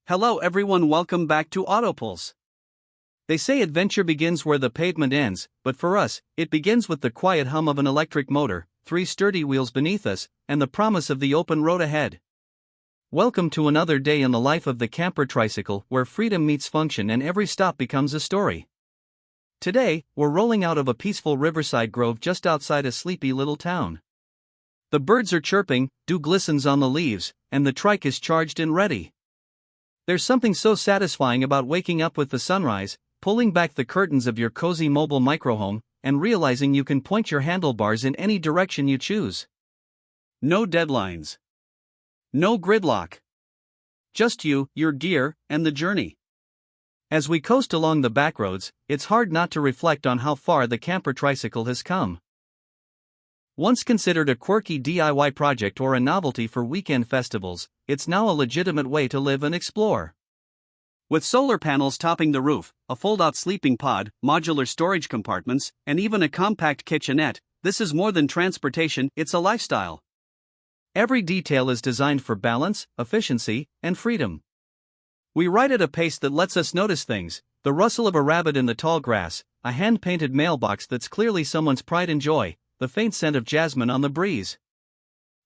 Hello everyone, welcome back to Autopulse. They say adventure begins where the pavement ends, but for us, it begins with the quiet hum of an electric motor, 3 sturdy wheels beneath us, and the promise of the open road ahead. Welcome to another day in the life of the camper tricycle, where freedom meets function and every stop becomes a story. Today, we're rolling out of a peaceful riverside grove just outside a sleepy little town. The birds are chirping, dew glistens on the leaves, and the trike is charged and ready. There's something so satisfying about waking up with the sunrise, pulling back the curtains of your cozy mobile microhome, and realizing you can point your handlebars in any direction you choose. No deadlines. No gridlock. Just you, your gear, and the journey. As we coast along the backroads, it's hard not to reflect on how far the camper tricycle has come. Once considered a quirky DIY project or a novelty for weekend festivals, it's now a legitimate way to live and explore. With solar panels topping the roof, a fold-out sleeping pod, modular storage compartments, and even a compact kitchenette, this is more than transportation, it's a lifestyle. Every detail is designed for balance, efficiency, and freedom. We ride at a pace that lets us notice things: the rustle of a rabbit in the tall grass, a hand-painted mailbox that's clearly someone's pride and joy, the faint scent of jasmine on the breeze.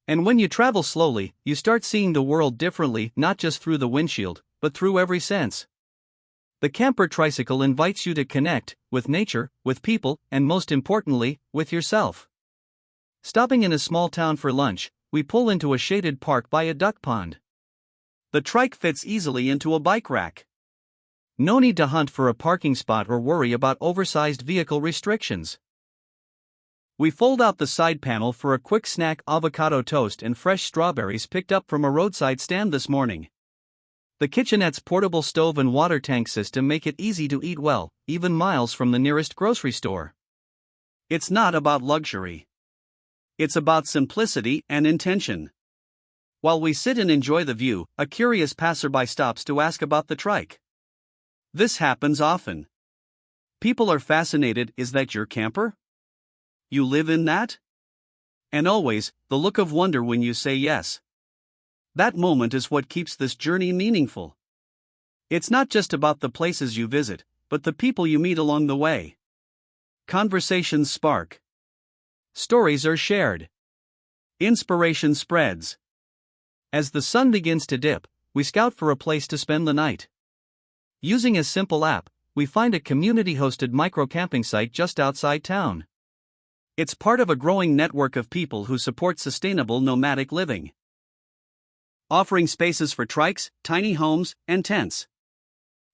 And when you travel slowly, you start seeing the world differently, not just through the windshield, but through every sense. The camper tricycle invites you to connect with nature, with people, and most importantly, with yourself. Stopping in a small town for lunch, we pull into a shaded park by a duck pond. The trike fits easily into a bike rack. No need to hunt for a parking spot or worry about oversized vehicle restrictions. We fold out the side panel for a quick snack: avocado toast and fresh strawberries picked up from a roadside stand this morning. The kitchenette's portable stove and water tank system make it easy to eat well, even miles from the nearest grocery store. It's not about luxury. It's about simplicity and intention. While we sit and enjoy the view, a curious passerby stops to ask about the trike. This happens often. People are fascinated: is that your camper? You live in that? And always, the look of wonder when you say yes. That moment is what keeps this journey meaningful. It's not just about the places you visit, but the people you meet along the way. Conversations spark. Stories are shared. Inspiration spreads. As the sun begins to dip, we scout for a place to spend the night. Using a simple app, we find a community-hosted microcamping site just outside town. It's part of a growing network of people who support sustainable nomadic living, offering spaces for trikes, tiny homes, and tents.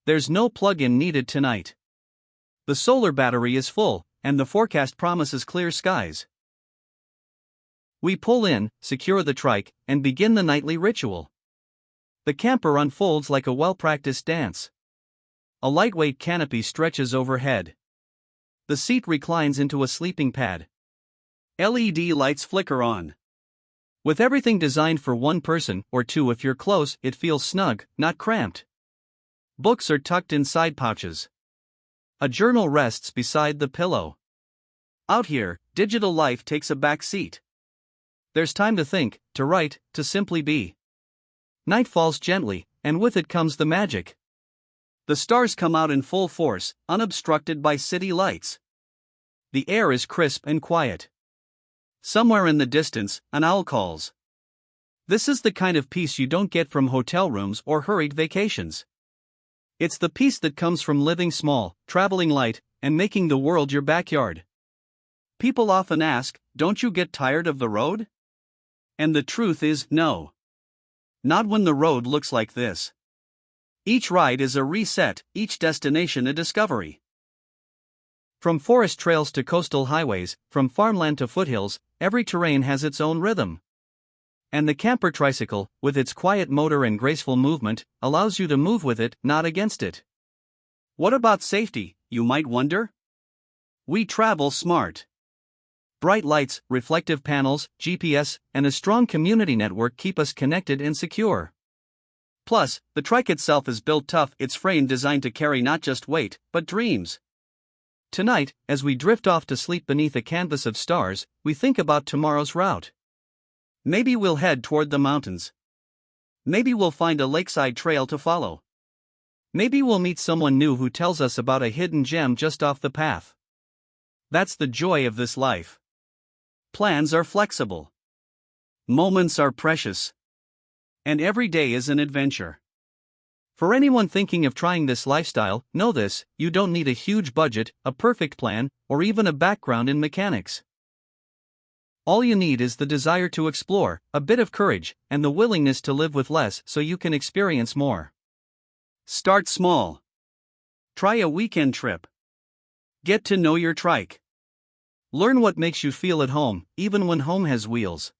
There's no plug-in needed tonight. The solar battery is full, and the forecast promises clear skies. We pull in, secure the trike, and begin the nightly ritual. The camper unfolds like a well-practiced dance. A lightweight canopy stretches overhead. The seat reclines into a sleeping pad. LED lights flicker on. With everything designed for one person, or two if you're close, it feels snug, not cramped. Books are tucked in side pouches. A journal rests beside the pillow. Out here, digital life takes a back seat. There's time to think, to write, to simply be. Night falls gently, and with it comes the magic. The stars come out in full force, unobstructed by city lights. The air is crisp and quiet. Somewhere in the distance, an owl calls. This is the kind of peace you don't get from hotel rooms or hurried vacations. It's the peace that comes from living small, traveling light, and making the world your backyard. People often ask, don't you get tired of the road? And the truth is, no. Not when the road looks like this. Each ride is a reset, each destination a discovery. From forest trails to coastal highways, from farmland to foothills, every terrain has its own rhythm. And the camper tricycle, with its quiet motor and graceful movement, allows you to move with it, not against it. What about safety, you might wonder? We travel smart. Bright lights, reflective panels, GPS, and a strong community network keep us connected and secure. Plus, the trike itself is built tough, its frame designed to carry not just weight, but dreams. Tonight, as we drift off to sleep beneath a canvas of stars, we think about tomorrow's route. Maybe we'll head toward the mountains. Maybe we'll find a lakeside trail to follow. Maybe we'll meet someone new who tells us about a hidden gem just off the path. That's the joy of this life. Plans are flexible. Moments are precious. And every day is an adventure. For anyone thinking of trying this lifestyle, know this: you don't need a huge budget, a perfect plan, or even a background in mechanics. All you need is the desire to explore, a bit of courage, and the willingness to live with less so you can experience more. Start small. Try a weekend trip. Get to know your trike. Learn what makes you feel at home, even when home has wheels.